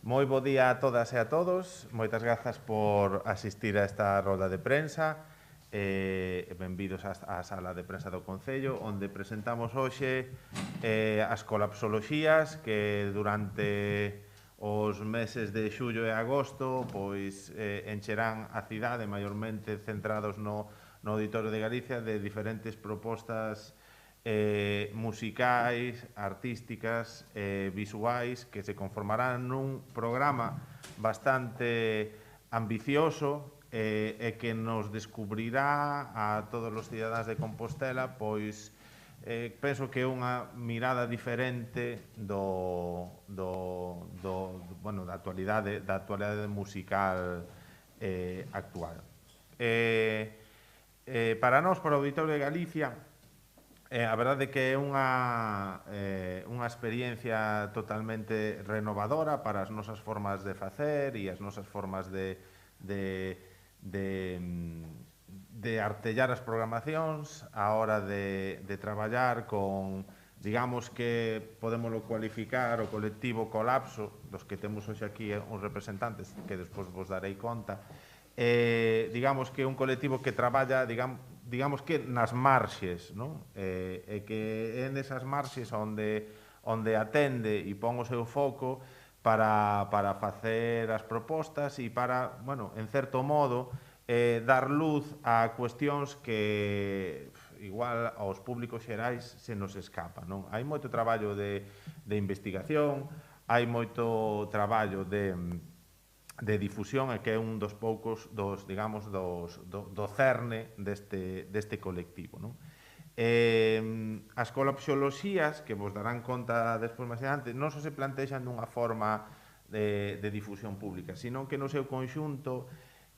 Moi bo día a todas e a todos. Moitas grazas por asistir a esta roda de prensa. Benvidos á sala de prensa do Concello, onde presentamos hoxe as colapsoloxías que durante os meses de xullo e agosto pois encherán a cidade, maiormente centrados no Auditorio de Galicia, de diferentes propostas musicais, artísticas, visuais, que se conformarán nun programa bastante ambicioso e que nos descubrirá a todos os cidadáns de Compostela, pois penso que é unha mirada diferente da actualidade musical actual. Para nós, para o Auditorio de Galicia, a verdade é que é unha experiencia totalmente renovadora para as nosas formas de facer e as nosas formas de artellar as programacións a hora de traballar con, digamos que podémoslo cualificar o colectivo Colapso, dos que temos hoxe aquí uns representantes que despois vos darei conta. Digamos que é un colectivo que traballa, digamos que nas marxes, non? E que é nesas marxes onde atende e pon o seu foco para facer as propostas e para, bueno, en certo modo, dar luz a cuestións que igual aos públicos xerais se nos escapa, non? Hai moito traballo de investigación, hai moito traballo de difusión, e que é un dos poucos do cerne deste colectivo, non? As colapsoloxías, que vos darán conta despois máis adiante, non só se plantexan dunha forma de difusión pública, sino que no seu conxunto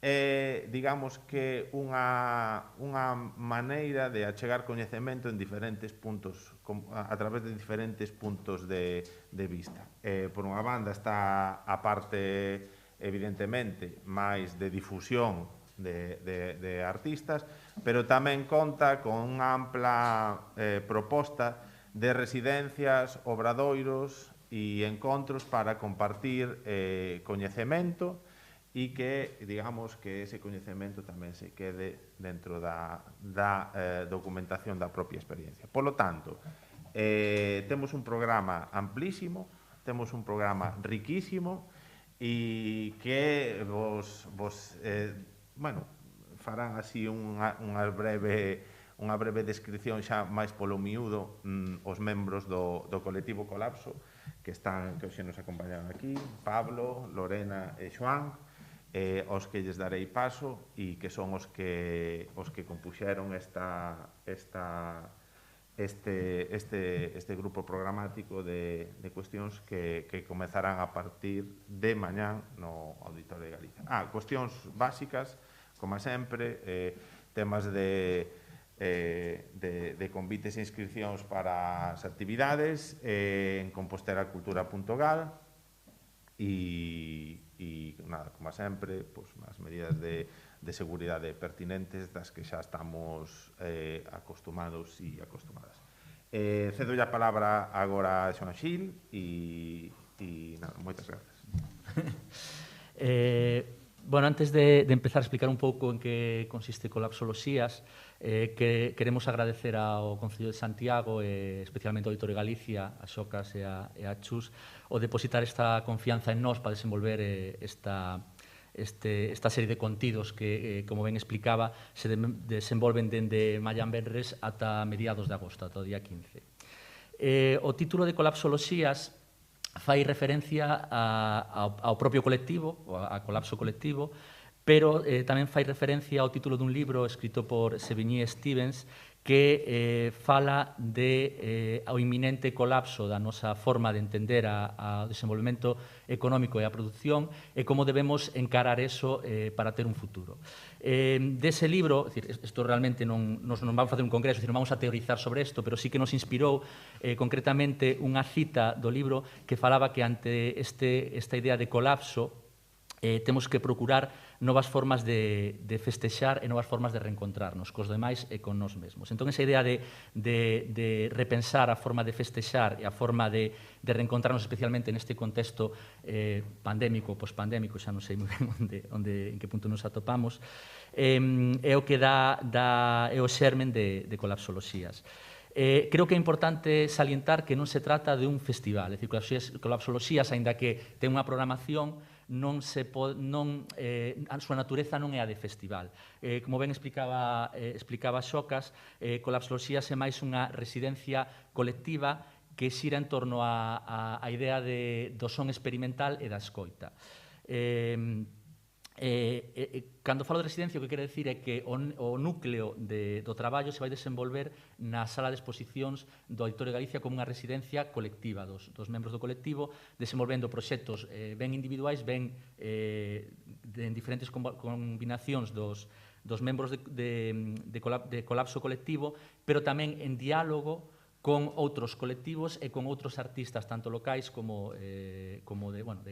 é, digamos que, unha maneira de achegar coñecemento en diferentes puntos, a través de diferentes puntos de vista. Por unha banda está a parte, evidentemente, máis de difusión de artistas, pero tamén conta con unha ampla proposta de residencias, obradoiros e encontros para compartir coñecemento e que, digamos, que ese coñecemento tamén se quede dentro da documentación da propia experiencia. Por lo tanto, temos un programa amplísimo, temos un programa riquísimo, e que farán así unha breve descripción xa máis polo miúdo os membros do colectivo Colapso que hoxe nos acompañaron aquí, Pablo, Lorena e Xoán, aos que lles darei paso e que son os que compuxeron este grupo programático de cuestións que comezarán a partir de mañán no Auditorio de Galicia. Cuestións básicas, como sempre, temas de convites e inscripcións para as actividades en compostelacultura.gal e, nada, como sempre, as medidas de seguridade pertinentes das que xa estamos acostumados e acostumadas. Cedo a palabra agora a Xoán Xil e nada, moitas grazas. Bueno, antes de empezar a explicar un pouco en que consiste Colapsoloxías, que queremos agradecer ao Concello de Santiago, especialmente ao Auditorio de Galicia, a Xocas e a Chus, o depositar esta confianza en nós para desenvolver esta serie de contidos que, como ben explicaba, se desenvolven dende Maián Benres ata mediados de agosto, ata o día 15. O título de Colapsoloxías fai referencia ao propio colectivo, a Colapso Colectivo, pero tamén fai referencia ao título dun libro escrito por Sevigny Stevens que fala ao inminente colapso da nosa forma de entender ao desenvolvemento económico e a produción e como debemos encarar eso para ter un futuro. Dese libro, isto realmente non vamos a facer un congreso, non vamos a teorizar sobre isto, pero sí que nos inspirou concretamente unha cita do libro que falaba que ante esta idea de colapso temos que procurar novas formas de festexar e novas formas de reencontrarnos cos demais e con nós mesmos. Entón, esa idea de repensar a forma de festexar e a forma de reencontrarnos, especialmente neste contexto pandémico ou pospandémico, xa non sei moi ben en que punto nos atopamos, é o que é o xermen de Colapsoloxías. Creo que é importante salientar que non se trata de un festival, é dicir, Colapsoloxías, aínda que ten unha programación, a súa natureza non é a de festival. Como ben explicaba Xocas, Colapsoloxías é máis unha residencia colectiva que xira en torno á idea do son experimental e da escoita. Cando falo de residencia, o que quero dicir é que o núcleo do traballo se vai desenvolver na sala de exposicións do Auditorio de Galicia como unha residencia colectiva dos membros do colectivo, desenvolvendo proxectos ben individuais, ben en diferentes combinacións dos membros de colapso colectivo, pero tamén en diálogo con outros colectivos e con outros artistas, tanto locais como de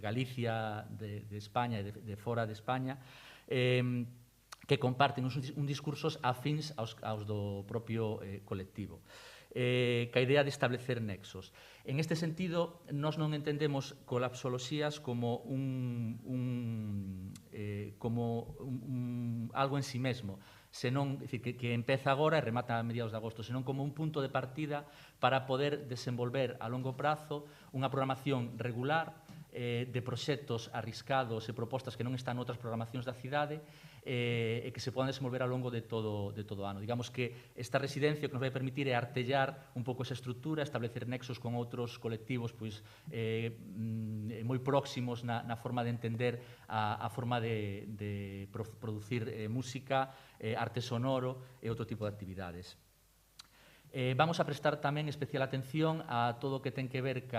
Galicia, de España e de fora de España, que comparten uns discursos afíns aos do propio colectivo. Ca idea de establecer nexos. En este sentido, nós non entendemos Colapsoloxías como algo en sí mesmo, senón que empeza agora e remata a mediados de agosto, senón como un punto de partida para poder desenvolver a longo prazo unha programación regular de proxectos arriscados e propostas que non están noutras programacións da cidade e que se podan desenvolver ao longo de todo o ano. Digamos que esta residencia o que nos vai permitir é artellar un pouco esa estrutura, establecer nexos con outros colectivos moi próximos na forma de entender a forma de producir música, arte sonoro e outro tipo de actividades. Vamos a prestar tamén especial atención a todo o que ten que ver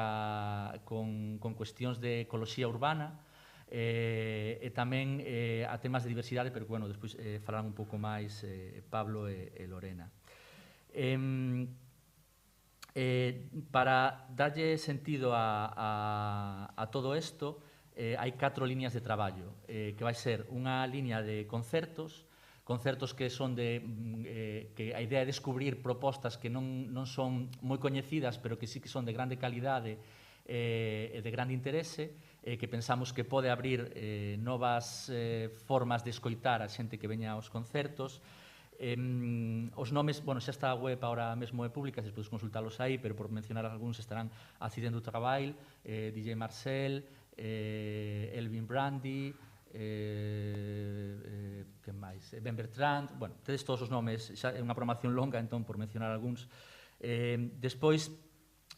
con cuestións de ecoloxía urbana e tamén a temas de diversidade, pero bueno, despois falarán un pouco máis Pablo e Lorena. Para darlle sentido a todo isto, hai 4 líneas de traballo, que vai ser unha línea de concertos que son que a idea é descubrir propostas que non son moi coñecidas, pero que sí que son de grande calidade e de grande interese, que pensamos que pode abrir novas formas de escoitar a xente que veña aos concertos. Os nomes, xa está a web ahora mesmo é pública, se podes consultalos aí, pero por mencionar algúns estarán Accident du Travail, DJ Marcel, Elvin Brandy, que máis? Ben Bertrand, tedes todos os nomes, xa é unha programación longa, entón, por mencionar algúns. Despois,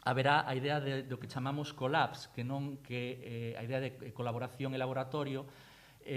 haberá a idea do que chamamos Collapse, que a idea de colaboración e laboratorio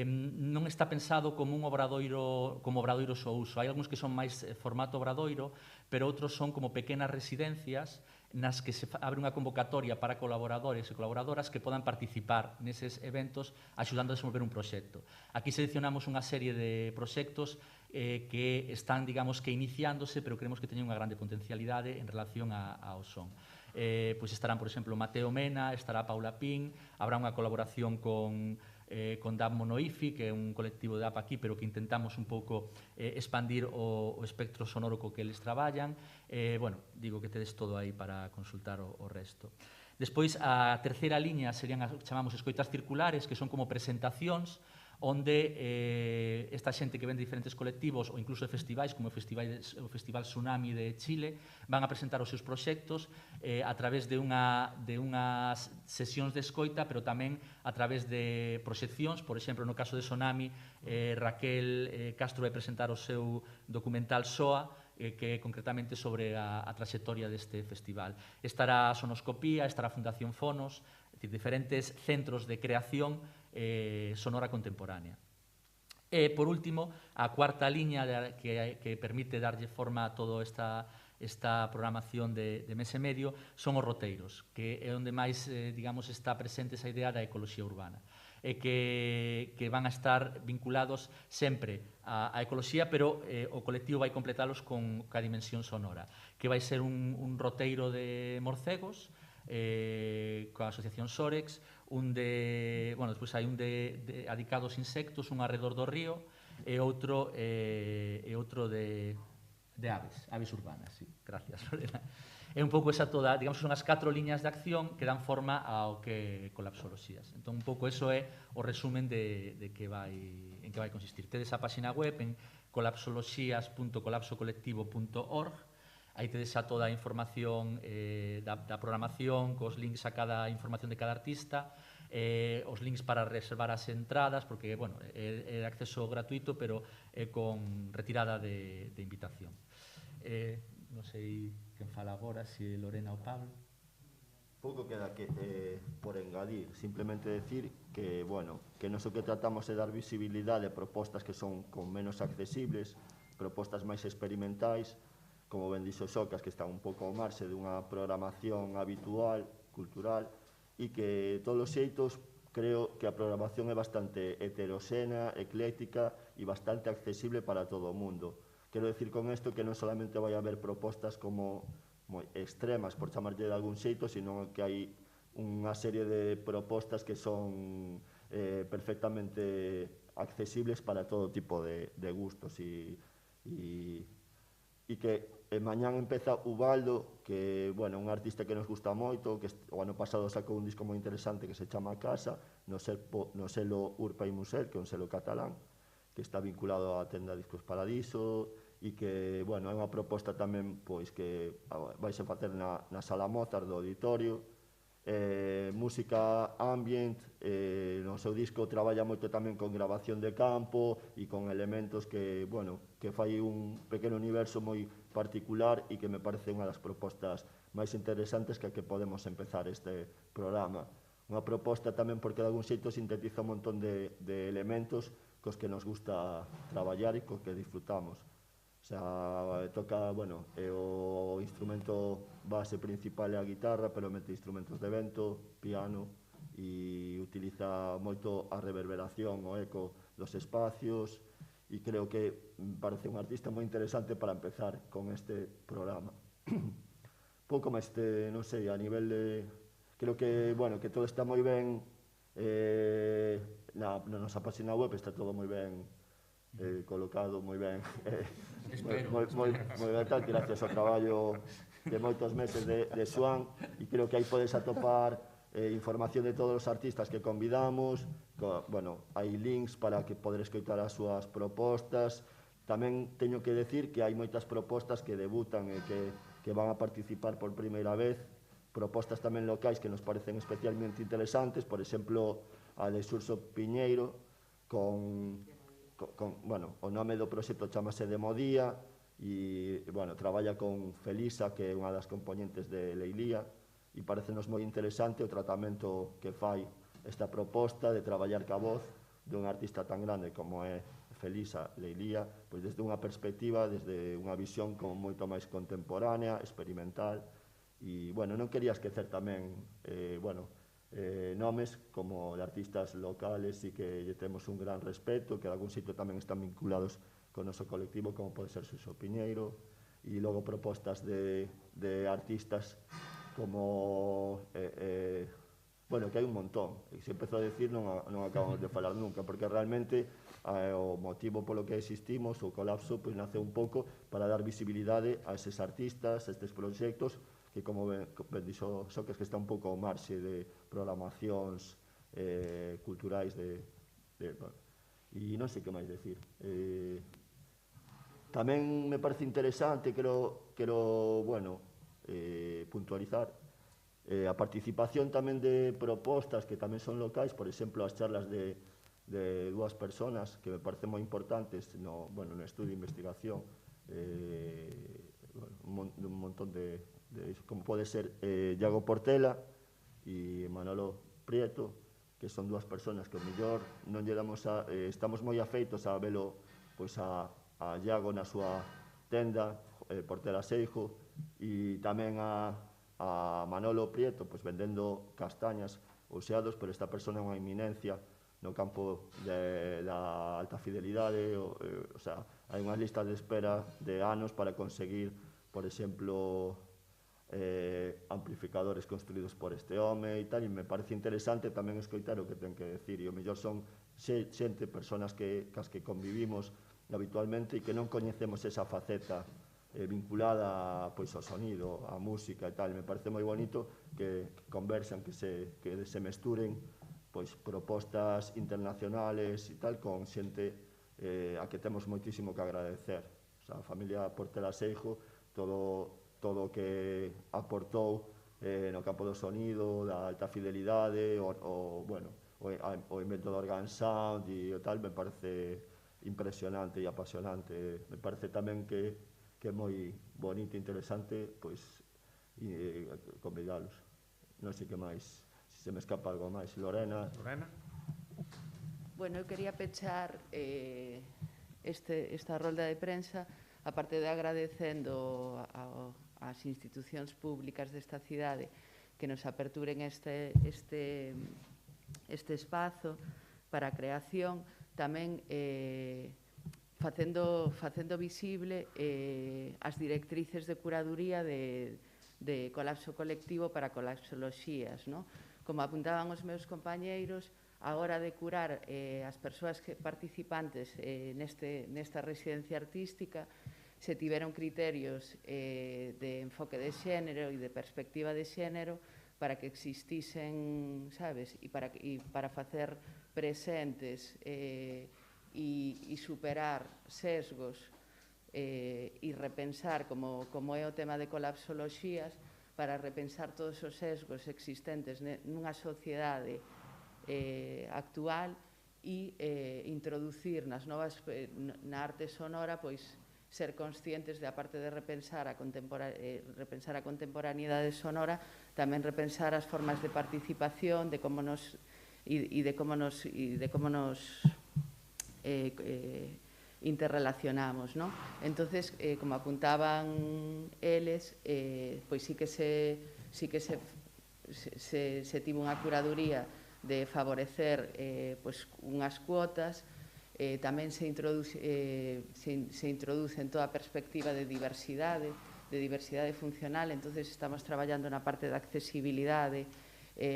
non está pensado como un obradoiro ao uso. Hai algúns que son máis formato obradoiro, pero outros son como pequenas residencias nas que se abre unha convocatoria para colaboradores e colaboradoras que podan participar neses eventos axudando a desenvolver un proxecto. Aquí seleccionamos unha serie de proxectos que están, digamos, que iniciándose, pero creemos que teñen unha grande potencialidade en relación ao son. Pois estarán, por exemplo, Mateo Mena, estará Paula Pin, habrá unha colaboración con DAP Monoifi, que é un colectivo de DAP aquí, pero que intentamos un pouco expandir o espectro sonoro co que eles traballan. Digo que tedes todo aí para consultar o resto. Despois, a terceira liña serían, chamamos, escoitas circulares, que son como presentacións, onde esta xente que ven de diferentes colectivos ou incluso de festivais, como o Festival Tsunami de Chile, van a presentar os seus proxectos a través de unhas sesións de escoita, pero tamén a través de proxeccións. Por exemplo, no caso de Tsunami, Raquel Castro vai presentar o seu documental SOA, que é concretamente sobre a traxectoria deste festival. Estará a Sonoscopía, estará a Fundación Fonos, é dicir, diferentes centros de creación sonora contemporánea. E, por último, a cuarta liña que permite darlle forma a toda esta programación de mes e medio son os roteiros, que é onde máis, digamos, está presente esa idea da ecoloxía urbana, e que van a estar vinculados sempre á ecoloxía, pero o colectivo vai completálos ca dimensión sonora, que vai ser un roteiro de morcegos, coa Asociación Sorex, despois hai un dedicado aos insectos, un arredor do río, e outro de aves urbanas, sí. Gracias, Lorena. É un pouco esa toda, digamos, son as 4 liñas de acción que dan forma ao que Colapsoloxías. Entón, un pouco eso é o resumen en que vai consistir. Tedes a página web en colapsoloxías.colapsocolectivo.org. Aí tedes a toda a información da programación, cos links a cada información de cada artista, os links para reservar as entradas, porque, bueno, é de acceso gratuito, pero con retirada de invitación. Non sei quen fala agora, se Lorena ou Pablo. Pouco queda que por engadir, simplemente decir que, bueno, que non só que tratamos de dar visibilidade a propostas que son con menos accesibles, propostas máis experimentais, como ben dixo Xocas, que están un pouco ao marxe dunha programación habitual, cultural, e que, todos os xeitos, creo que a programación é bastante heteroxena, ecléctica e bastante accesible para todo o mundo. Quero decir con isto que non solamente vai haber propostas como moi extremas, por chamarlle de algún xeito, sino que hai unha serie de propostas que son perfectamente accesibles para todo tipo de gustos e que mañán empeza Ubaldo, que, bueno, un artista que nos gusta moito, que o ano pasado sacou un disco moi interesante que se chama Casa, no selo Urpa e Musel, que é un selo catalán, que está vinculado á tenda Discos Paradiso, e que, bueno, é unha proposta tamén, pois, que vaise facer na Sala Mozart do Auditorio, música ambient, no seu disco traballa moito tamén con grabación de campo e con elementos que, bueno, que fai un pequeno universo moi particular e que me parece unha das propostas máis interesantes que podemos empezar este programa. Unha proposta tamén porque de algún xeito sintetiza un montón de elementos cos que nos gusta traballar e cos que disfrutamos. O sea, toca, bueno, o instrumento base principal é a guitarra, pero mete instrumentos de vento, piano, e utiliza moito a reverberación, o eco dos espacios, e creo que parece un artista moi interesante para empezar con este programa. Pouco máis, non sei, a nivel de... Creo que, bueno, que todo está moi ben na nosa página web, está todo moi ben colocado, moi ben moi ben tal, gracias ao traballo de moitos meses de Xoán, e creo que aí podes atopar información de todos os artistas que convidamos, bueno, hai links para que poder escoitar as súas propostas. Tamén teño que decir que hai moitas propostas que debutan e que van a participar por primeira vez, propostas tamén locais que nos parecen especialmente interesantes, por exemplo, a de Xurxo Piñeiro, bueno, o nome do proxecto chamase Demodía, e, bueno, traballa con Felisa, que é unha das componentes de Leilía, e parecenos moi interesante o tratamento que fai esta proposta de traballar ca voz dun artista tan grande como é Felisa Leilía, pois desde unha perspectiva, desde unha visión como moito máis contemporánea, experimental, e, bueno, non quería esquecer tamén, nomes como de artistas locales e que lle temos un gran respeto, que de algún sitio tamén están vinculados con o noso colectivo, como pode ser Xurxo Piñeiro, e logo propostas de artistas como bueno, que hai un montón, e se empezo a decir non acabamos de falar nunca, porque realmente o motivo polo que existimos, o Colapso, pois nace un pouco para dar visibilidade a eses artistas, a estes proxectos que, como ben dixo Xocas, que está un pouco ao marxe de programacións culturais e non sei que máis decir. Tamén me parece interesante, quero puntualizar a participación tamén de propostas que tamén son locais, por exemplo, as charlas de dúas personas que me parecen moi importantes no estudio de investigación, un montón de como pode ser Iago Portela e Manolo Prieto, que son dúas personas que o mellor non lle damos estamos moi afeitos a velo pois a Iago na súa tenda, Portela Seijo, e tamén a Manolo Prieto, pois vendendo castañas ou xeados, pero esta persona é unha eminencia no campo da alta fidelidade, o sea, hai unha lista de espera de anos para conseguir, por exemplo, amplificadores construídos por este home e tal, e me parece interesante tamén escoitar o que ten que decir, e o mellor son xente, personas cas que convivimos habitualmente e que non coñecemos esa faceta vinculada pois ao sonido, á música e tal. Me parece moi bonito que conversan, que se mesturen pois propostas internacionales e tal con xente a que temos moitísimo que agradecer. O sea, a familia Portela Seijo, todo o que aportou no campo do sonido, da alta fidelidade, o invento do organ sound e o tal, me parece impresionante e apasionante. Me parece tamén que é moi bonito e interesante, pois, convidalos. Non sei que máis, se me escapa algo máis. Lorena? Bueno, eu quería pechar esta rolda de prensa, aparte de agradecendo ás institucións públicas desta cidade que nos aperturen este espazo para a creación, tamén facendo visible as directrices de curaduría de colapso colectivo para colapsoloxías, non? Como apuntaban os meus compañeiros, a hora de curar as persoas participantes nesta residencia artística, se tiveron criterios de enfoque de xénero e de perspectiva de xénero para que existisen, sabes, e para facer presentes e superar sesgos e repensar, como é o tema de colapsoloxías, para repensar todos os sesgos existentes nunha sociedade actual e introducir na arte sonora, pois, ser conscientes de, aparte de repensar a contemporaneidade sonora, tamén repensar as formas de participación, de como nos interrelacionamos, non? Entonces, como apuntaban eles, pois sí que se tivo unha curaduría de favorecer unhas cuotas. Tamén se introduce en toda a perspectiva de diversidade funcional. Entonces estamos traballando na parte da accesibilidade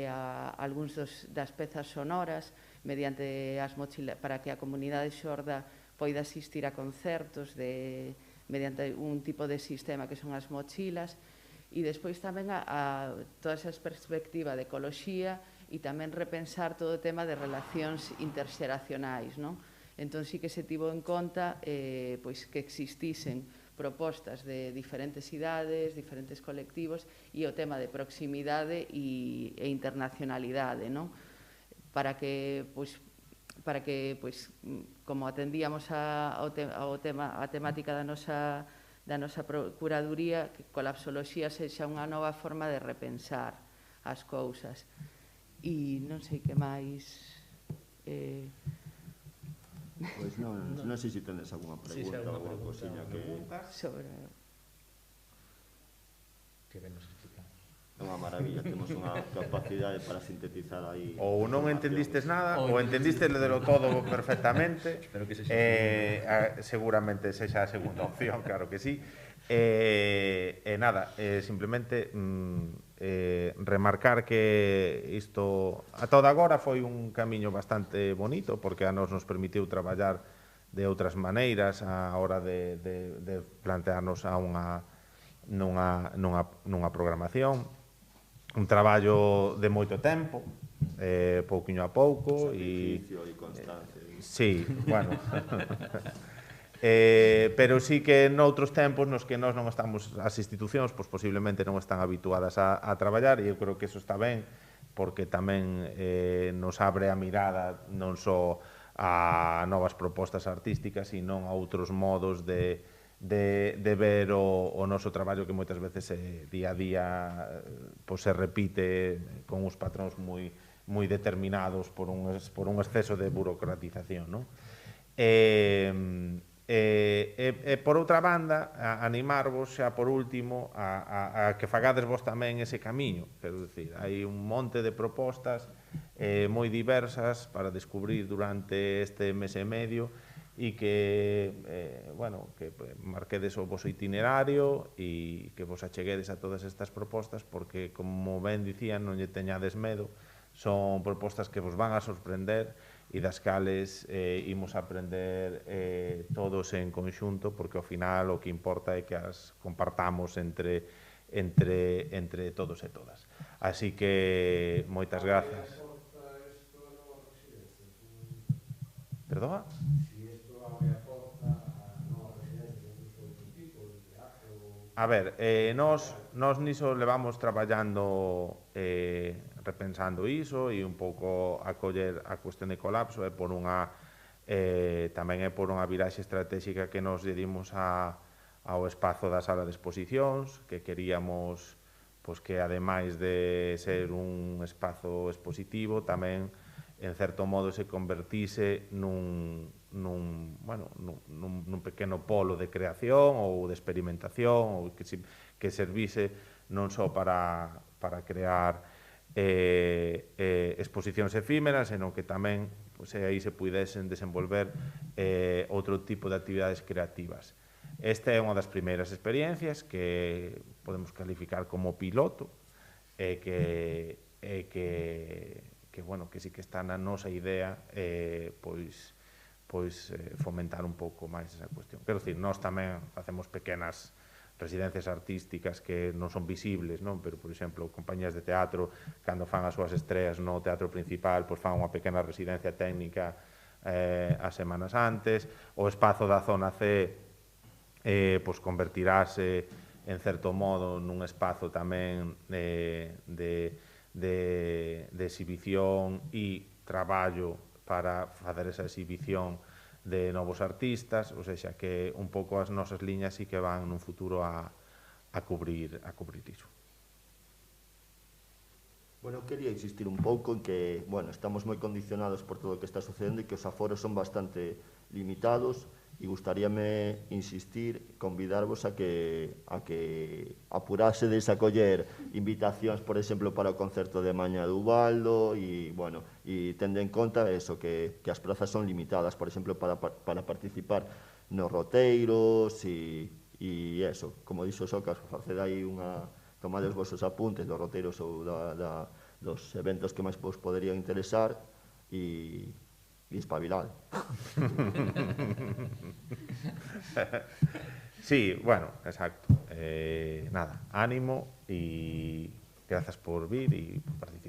a algúns das pezas sonoras mediante as mochilas, para que a comunidade xorda poida asistir a concertos mediante un tipo de sistema que son as mochilas, e despois tamén a toda esa perspectiva de ecoloxía e tamén repensar todo o tema de relacións interxeracionais, non? Entón, sí que se tivo en conta pois que existisen propostas de diferentes idades, diferentes colectivos, e o tema de proximidade e internacionalidade, non? Para que, como atendíamos a temática da nosa curaduría, que colapsoloxía sexa unha nova forma de repensar as cousas. E non sei que máis... Pois non sei se tendes alguna pregunta ou alguna cosiña que... Sobre... Que ben nos explicamos. É unha maravilla, temos unha capacidade para sintetizar aí... Ou non entendistes nada, ou entendistes de lo todo perfectamente. Espero que sexa seguramente sexa a segunda opción, claro que sí. Nada, simplemente remarcar que isto a toda agora foi un camiño bastante bonito, porque a nos permitiu traballar de outras maneiras a hora de plantearnos a nunha programación, un traballo de moito tempo, pouquiño a pouco, sacrificio e constancia. Sí, bueno. Pero sí que noutros tempos nos que nós non estamos, as institucións pois posiblemente non están habituadas a traballar, e eu creo que eso está ben, porque tamén nos abre a mirada non só a novas propostas artísticas, sino a outros modos de ver o noso traballo, que moitas veces día a día pois se repite con uns patróns moi determinados por un exceso de burocratización, non? Por outra banda, animarvos xa por último a que fagades vos tamén ese camiño. Quero dicir, hai un monte de propostas moi diversas para descubrir durante este mes e medio, e que, bueno, que marquedes o voso itinerario e que vos acheguedes a todas estas propostas, porque, como ben dicían, non lle teñades medo, son propostas que vos van a sorprender e das cales imos aprender todos en conxunto, porque ao final o que importa é que as compartamos entre todos e todas. Así que, moitas grazas. Perdón? A ver, nós niso levamos traballando repensando iso e un pouco acoller a cuestión de colapso e por unha tamén é por unha viraxe estratégica que nos dimos ao espazo da sala de exposicións, que queríamos pois que ademais de ser un espazo expositivo tamén en certo modo se convertise nun pequeno polo de creación ou de experimentación, ou que servise non só para crear exposicións efímeras, senón que tamén aí se puidesen desenvolver outro tipo de actividades creativas. Esta é unha das primeiras experiencias que podemos calificar como piloto e que sí que está na nosa idea fomentar un pouco máis esa cuestión. Quero dicir, nós tamén facemos pequenas residencias artísticas que non son visibles, non? Pero, por exemplo, compañías de teatro, cando fan as súas estreas no teatro principal, pois fan unha pequena residencia técnica as semanas antes. O espazo da zona C pois convertirase en certo modo nun espazo tamén de exhibición e traballo para facer esa exhibición de novos artistas, ou seja, que un pouco as nosas liñas sí que van nun futuro a cubrir iso. Bueno, quería insistir un pouco en que, bueno, estamos moi condicionados por todo o que está sucedendo e que os aforos son bastante limitados e gustaríame insistir, convidarvos a que apurásedes a coller invitacións, por exemplo, para o concerto de mañá de Ubaldo e, bueno, e tende en conta eso, que as prazas son limitadas, por exemplo, para participar nos roteiros e eso, como dixo Socas, faced aí tomade os vosos apuntes dos roteiros ou dos eventos que máis vos poderían interesar e espabilado. Sí, bueno, exacto. Nada, ánimo y gracias por vir y por participar.